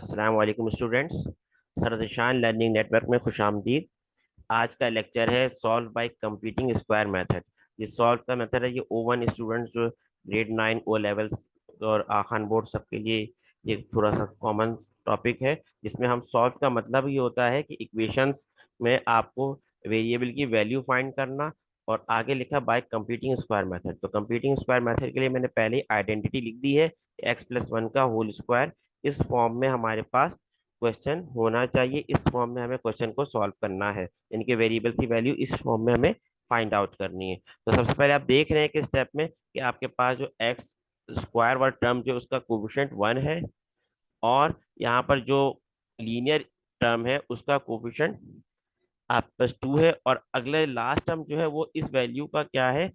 अस्सलाम वालेकुम students. सरदशान learning network में खुशामदीद। आज का लेक्चर है solve by computing square method. ये सॉल्व का मेथड है, ये O1 स्टूडेंट्स जो ग्रेड 9 O लेवल्स और आखान बोर्ड सबके लिए ये थोड़ा सा कॉमन टॉपिक है, जिसमें हम सॉल्व का मतलब ये होता है कि इक्वेशंस में आपको वेरिएबल की वैल्यू फाइंड करना। और आगे लिखा बाय कंप्यूटिंग स्क्वायर मेथड। तो कंप्यूटिंग स्क्वायर मेथड के लिए मैंने पहले ही आइडेंटिटी लिख दी है, x+1 का होल स्क्वायर। इस फॉर्म में हमारे पास क्वेश्चन होना चाहिए, इस फॉर्म में हमें क्वेश्चन को सॉल्व करना है। इनके वेरिएबल की वैल्यू इस फॉर्म में हमें फाइंड आउट करनी है। तो सबसे पहले आप देख रहे हैं कि स्टेप में कि आपके पास जो एक्स स्क्वायर वाला टर्म जो उसका कोफिशिएंट 1 है, और यहाँ पर जो लीनियर टर्म है उसका कोफिशिएंट आप प्लस 2 है, और अगले लास्ट टर्म जो है वो इस वैल्यू का क्या है,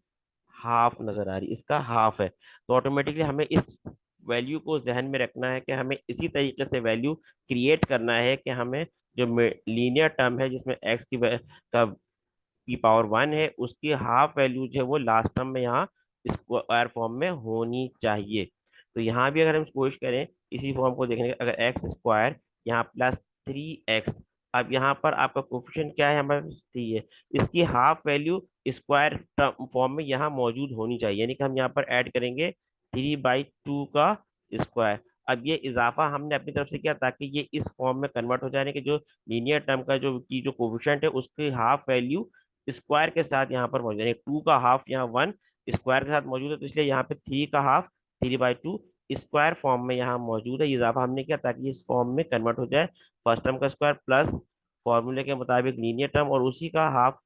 हाफ नजर आ रही, इसका हाफ है। तो ऑटोमेटिकली हमें इस वैल्यू को जहन में रखना है कि हमें इसी तरीके से वैल्यू क्रिएट करना है कि हमें जो लीनियर टर्म है जिसमें एक्स का की पावर 1 है, उसकी हाफ वैल्यू जो है वो लास्ट टर्म में यहाँ स्क्वायर फॉर्म में होनी चाहिए। तो यहाँ भी अगर हम कोशिश करें इसी फॉर्म को देखने का, अगर एक्स स्क्वायर यहाँ प्लस 3x, अब यहाँ पर आपका कोफिशिएंट क्या है, हमारे पास 3 है, इसकी हाफ वैल्यू स्क्वायर फॉर्म में यहाँ मौजूद होनी चाहिए, यानी कि हम यहाँ पर ऐड करेंगे 3/2 का स्क्वायर। अब ये इजाफा हमने अपनी तरफ से किया ताकि ये इस फॉर्म में कन्वर्ट हो जाने कि जो लीनियर टर्म का जो कोफिशिएंट है उसकी हाफ वैल्यू स्क्वायर के साथ यहाँ पर मौजूद है। 2 का हाफ यहाँ 1 स्क्वायर के साथ मौजूद है, तो इसलिए यहाँ पे 3 का हाफ 3/2 स्क्वायर फॉर्म में यहाँ मौजूद है। ये इजाफा हमने किया ताकि इस फॉर्म में कन्वर्ट हो जाए, फर्स्ट टर्म का स्क्वायर प्लस फॉर्मूले के मुताबिक लीनियर टर्म और उसी का हाफ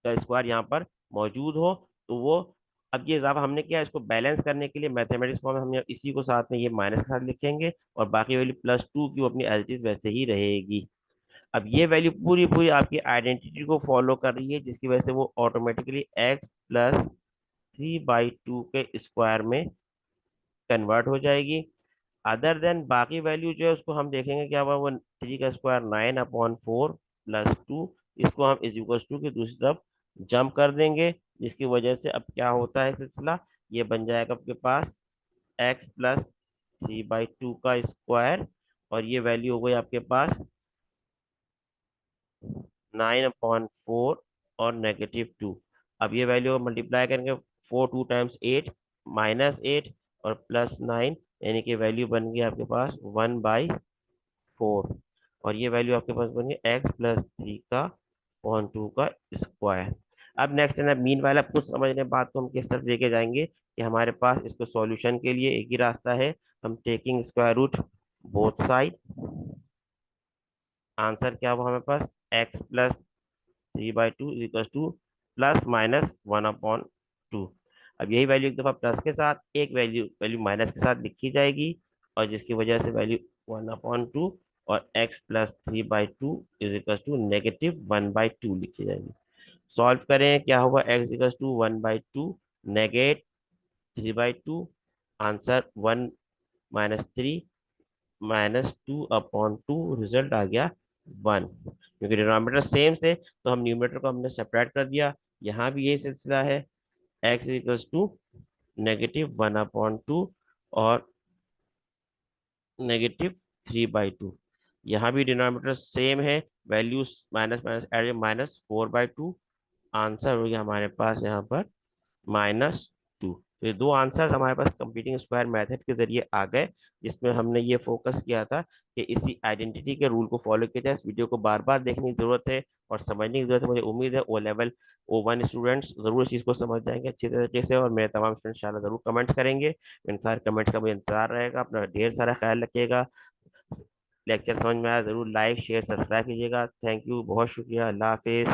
का स्क्वायर यहाँ पर मौजूद हो। तो वो अब ये इजाफा हमने किया, इसको बैलेंस करने के लिए मैथमेटिक्स फॉर्म में हम इसी को साथ में ये माइनस के साथ लिखेंगे, और बाकी वैल्यू +2 की वो अपनी एज इट इज वैसे ही रहेगी। अब ये वैल्यू पूरी पूरी आपकी आइडेंटिटी को फॉलो कर रही है, जिसकी वजह से वो ऑटोमेटिकली x+3/2 के स्क्वायर में कन्वर्ट हो जाएगी। अदर देन बाकी वैल्यू जो है उसको हम देखेंगे क्या हुआ, वो 3 का स्क्वायर 9/4 +2, इसको हम इज इक्वल टू की दूसरी तरफ जंप कर देंगे, जिसकी वजह से अब क्या होता है सिलसिला, ये बन जाएगा आपके पास x+3/2 का स्क्वायर, और ये वैल्यू हो गई आपके पास 9/4 और -2। अब ये वैल्यू मल्टीप्लाई करेंगे, 4 2 टाइम्स 8 -8 और +9, यानी कि वैल्यू बन गई आपके पास 1/4, और ये वैल्यू आपके पास बन गई x+3 का पॉइंट 2 का स्क्वायर। अब नेक्स्ट है ना, मीन वाला कुछ समझने बात को हम किस तरफ लेके जाएंगे कि हमारे पास इसको सॉल्यूशन के लिए एक ही रास्ता है, हम taking square root both side. Answer क्या हुआ हमारे पास, x+3/2 इज इक्वल टू ±1/2। अब यही वैल्यू एक दफा प्लस के साथ, एक वैल्यू वैल्यू माइनस के साथ लिखी जाएगी, और जिसकी वजह से वैल्यू 1/2 और x+3/2 इज इक्वल टू -1/2 लिखी जाएगी। सॉल्व करें, क्या होगा, x equal to 1/2 -3/2, answer 1 - 3 -2/2, result आ गया 1। क्योंकि डिनोमिनेटर सेम थे तो हम न्यूमरेटर को हमने सेपरेट कर दिया। यहाँ भी यही सिलसिला है, x इक्वल्स टू -1/2 और -3/2। यहाँ भी डिनोमिनेटर सेम है, values minus minus add -4/2, answer हो गया हमारे पास यहाँ पर -2। तो ये दो आंसर हमारे पास कंप्यूटिंग स्क्वायर मेथड के जरिए आ गए, जिसमें हमने ये फोकस किया था कि इसी आइडेंटिटी के रूल को फॉलो किया जाए। इस वीडियो को बार बार देखने की जरूरत है और समझने की जरूरत है। मुझे उम्मीद है O लेवल O1 स्टूडेंट्स जरूर इस चीज़ को समझ जाएंगे अच्छी तरीके से, और मेरे तमाम स्टूडेंट इंशाल्लाह जरूर कमेंट्स करेंगे। इन सारे कमेंट्स का मुझे इंतजार रहेगा। अपना ढेर सारा ख्याल रखिएगा। लेक्चर समझ में आया जरूर लाइक शेयर सब्सक्राइब कीजिएगा। थैंक यू, बहुत शुक्रिया, अल्लाह हाफिज।